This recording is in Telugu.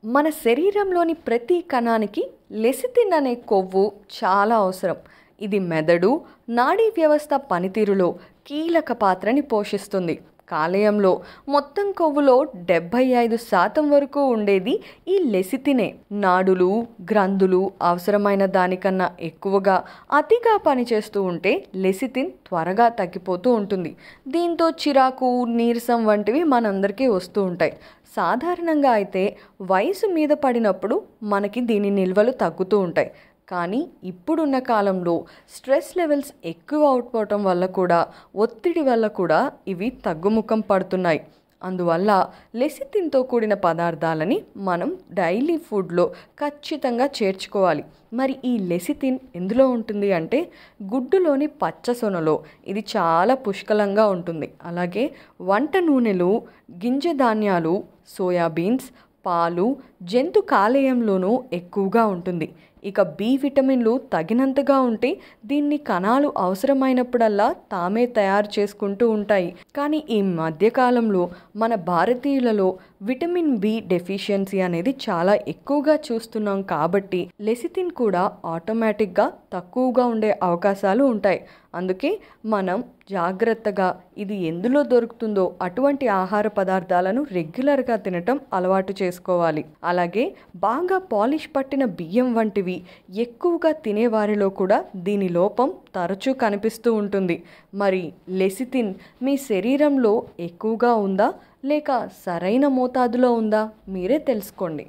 మన శరీరంలోని ప్రతి కణానికి లెసిథిన్ అనే కొవ్వు చాలా అవసరం. ఇది మెదడు, నాడీ వ్యవస్థ పనితీరులో కీలక పాత్రని పోషిస్తుంది. కాలేయంలో మొత్తం కొవ్వులో 75% వరకు ఉండేది ఈ లెసిథినే. నాడులు, గ్రంథులు అవసరమైన దానికన్నా ఎక్కువగా అతిగా పనిచేస్తూ ఉంటే లెసిథిన్ త్వరగా తగ్గిపోతూ ఉంటుంది. దీంతో చిరాకు, నీరసం వంటివి మనందరికీ వస్తూ ఉంటాయి. సాధారణంగా అయితే వయసు మీద పడినప్పుడు మనకి దీని నిల్వలు తగ్గుతూ ఉంటాయి. కానీ ఇప్పుడున్న కాలంలో స్ట్రెస్ లెవెల్స్ ఎక్కువ అవుపోవటం వల్ల కూడా, ఒత్తిడి వల్ల కూడా ఇవి తగ్గుముఖం పడుతున్నాయి. అందువల్ల లెసిథిన్తో కూడిన పదార్థాలని మనం డైలీ ఫుడ్లో ఖచ్చితంగా చేర్చుకోవాలి. మరి ఈ లెసిథిన్ ఎందులో ఉంటుంది అంటే గుడ్డులోని పచ్చ సొనలో ఇది చాలా పుష్కలంగా ఉంటుంది. అలాగే వంట నూనెలు, గింజ ధాన్యాలు, సోయాబీన్స్, పాలు, జంతు కాలేయంలోనూ ఎక్కువగా ఉంటుంది. ఇక బి విటమిన్లు తగినంతగా ఉంటే దీన్ని కణాలు అవసరమైనప్పుడల్లా తామే తయారు చేసుకుంటూ ఉంటాయి. కానీ ఈ మధ్యకాలంలో మన భారతీయులలో విటమిన్ బి డెఫిషియన్సీ అనేది చాలా ఎక్కువగా చూస్తున్నాం. కాబట్టి లెసిథిన్ కూడా ఆటోమేటిక్గా తక్కువగా ఉండే అవకాశాలు ఉంటాయి. అందుకే మనం జాగ్రత్తగా ఇది ఎందులో దొరుకుతుందో అటువంటి ఆహార పదార్థాలను రెగ్యులర్గా తినటం అలవాటు చేసుకోవాలి. అలాగే బాగా పాలిష్ పట్టిన బియ్యం వంటివి ఎక్కువగా తినేవారిలో కూడా దీని లోపం తరచూ కనిపిస్తూ ఉంటుంది. మరి లెసిథిన్ మీ శరీరంలో ఎక్కువగా ఉందా లేక సరైన మోతాదులో ఉందా మీరే తెలుసుకోండి.